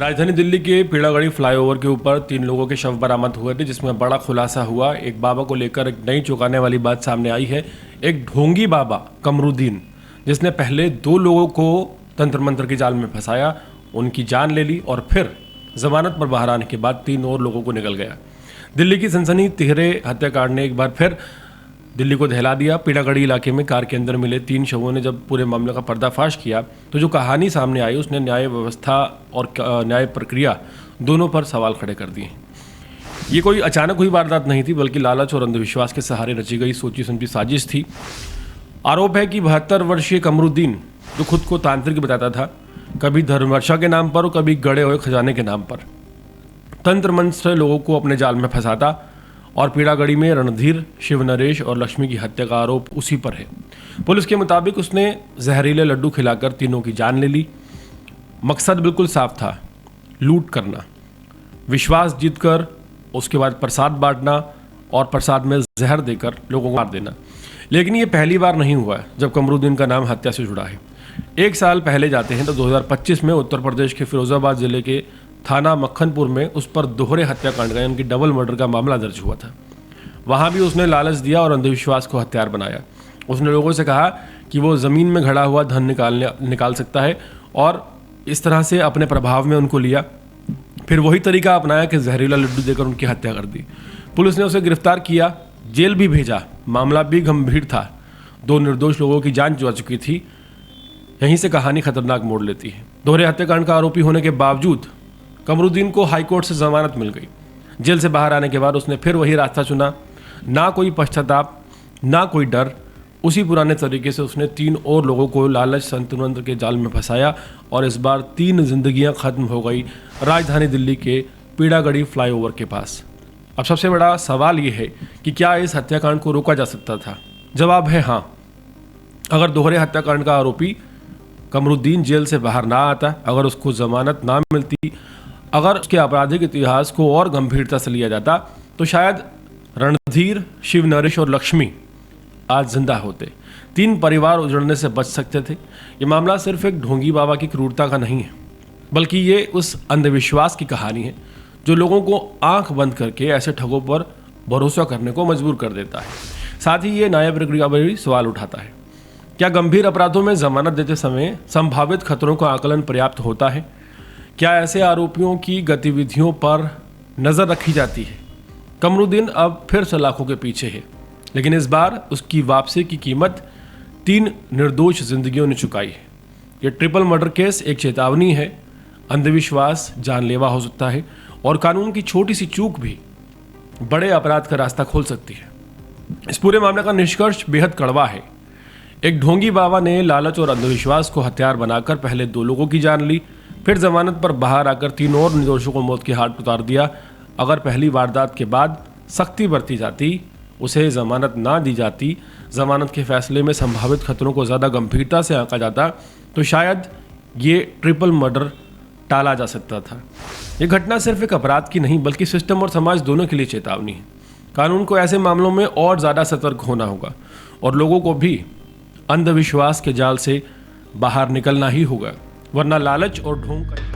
राजधानी दिल्ली के पीड़ागढ़ी फ्लाईओवर के ऊपर 3 लोगों के शव बरामद हुए थे, जिसमें बड़ा खुलासा हुआ। एक बाबा को लेकर एक नई चौंकाने वाली बात सामने आई है। एक ढोंगी बाबा कमरुद्दीन, जिसने पहले 2 लोगों को तंत्र मंत्र की जाल में फंसाया, उनकी जान ले ली और फिर जमानत पर बाहर आने के बाद 3 और लोगों को निकल गया। दिल्ली की सनसनी तिहरे हत्याकांड ने एक बार फिर दिल्ली को दहला दिया। पीड़ागढ़ी इलाके में कार के अंदर मिले 3 शवों ने जब पूरे मामले का पर्दाफाश किया तो जो कहानी सामने आई उसने न्याय व्यवस्था और न्याय प्रक्रिया दोनों पर सवाल खड़े कर दिए। ये कोई अचानक हुई वारदात नहीं थी, बल्कि लालच और अंधविश्वास के सहारे रची गई सोची समझी साजिश थी। आरोप है कि 72 वर्षीय कमरुद्दीन, जो खुद को तांत्रिक बताता था, कभी धर्मवर्षा के नाम पर और कभी गड़े हुए खजाने के नाम पर तंत्र मंत्र से लोगों को अपने जाल में फंसाता और पीड़ागढ़ी में रणधीर, शिव नरेश और लक्ष्मी की हत्या का आरोप उसी पर है। पुलिस के मुताबिक उसने जहरीले लड्डू खिलाकर तीनों की जान ले ली। मकसद बिल्कुल साफ था, लूट करना, विश्वास जीतकर उसके बाद प्रसाद बांटना और प्रसाद में जहर देकर लोगों को मार देना। लेकिन ये पहली बार नहीं हुआ है जब कमरुद्दीन का नाम हत्या से जुड़ा है। 1 साल पहले जाते हैं तो 2025 में उत्तर प्रदेश के फिरोजाबाद जिले के थाना मक्खनपुर में उस पर दोहरे हत्याकांड का, यानी कि डबल मर्डर का मामला दर्ज हुआ था। वहाँ भी उसने लालच दिया और अंधविश्वास को हथियार बनाया। उसने लोगों से कहा कि वो ज़मीन में घड़ा हुआ धन निकाल सकता है और इस तरह से अपने प्रभाव में उनको लिया। फिर वही तरीका अपनाया कि जहरीला लड्डू देकर उनकी हत्या कर दी। पुलिस ने उसे गिरफ्तार किया, जेल भी भेजा। मामला भी गंभीर था, 2 निर्दोष लोगों की जान जा चुकी थी। यहीं से कहानी खतरनाक मोड़ लेती है। दोहरे हत्याकांड का आरोपी होने के बावजूद कमरुद्दीन को हाईकोर्ट से जमानत मिल गई। जेल से बाहर आने के बाद उसने फिर वही रास्ता चुना, ना कोई पश्चाताप, ना कोई डर। उसी पुराने तरीके से उसने 3 और लोगों को लालच तंत्र के जाल में फंसाया और इस बार 3 जिंदगियां खत्म हो गई राजधानी दिल्ली के पीड़ागढ़ी फ्लाईओवर के पास। अब सबसे बड़ा सवाल ये है कि क्या इस हत्याकांड को रोका जा सकता था? जवाब है हाँ। अगर दोहरे हत्याकांड का आरोपी कमरुद्दीन जेल से बाहर ना आता, अगर उसको जमानत ना मिलती, अगर उसके आपराधिक इतिहास को और गंभीरता से लिया जाता, तो शायद रणधीर, शिव नरेश और लक्ष्मी आज जिंदा होते। 3 परिवार उजड़ने से बच सकते थे। ये मामला सिर्फ एक ढोंगी बाबा की क्रूरता का नहीं है, बल्कि ये उस अंधविश्वास की कहानी है जो लोगों को आंख बंद करके ऐसे ठगों पर भरोसा करने को मजबूर कर देता है। साथ ही ये न्याय प्रक्रिया पर भी सवाल उठाता है। क्या गंभीर अपराधों में जमानत देते समय संभावित खतरों का आकलन पर्याप्त होता है? क्या ऐसे आरोपियों की गतिविधियों पर नज़र रखी जाती है? कमरुद्दीन अब फिर सलाखों के पीछे है, लेकिन इस बार उसकी वापसी की कीमत 3 निर्दोष जिंदगियों ने चुकाई है। ये ट्रिपल मर्डर केस एक चेतावनी है। अंधविश्वास जानलेवा हो सकता है और कानून की छोटी सी चूक भी बड़े अपराध का रास्ता खोल सकती है। इस पूरे मामले का निष्कर्ष बेहद कड़वा है। एक ढोंगी बाबा ने लालच और अंधविश्वास को हथियार बनाकर पहले 2 लोगों की जान ली, फिर जमानत पर बाहर आकर 3 और निर्दोषों को मौत के घाट उतार दिया। अगर पहली वारदात के बाद सख्ती बरती जाती, उसे जमानत ना दी जाती, जमानत के फैसले में संभावित खतरों को ज़्यादा गंभीरता से आंका जाता, तो शायद ये ट्रिपल मर्डर टाला जा सकता था। ये घटना सिर्फ एक अपराध की नहीं, बल्कि सिस्टम और समाज दोनों के लिए चेतावनी है। कानून को ऐसे मामलों में और ज़्यादा सतर्क होना होगा और लोगों को भी अंधविश्वास के जाल से बाहर निकलना ही होगा, वरना लालच और ढोंग का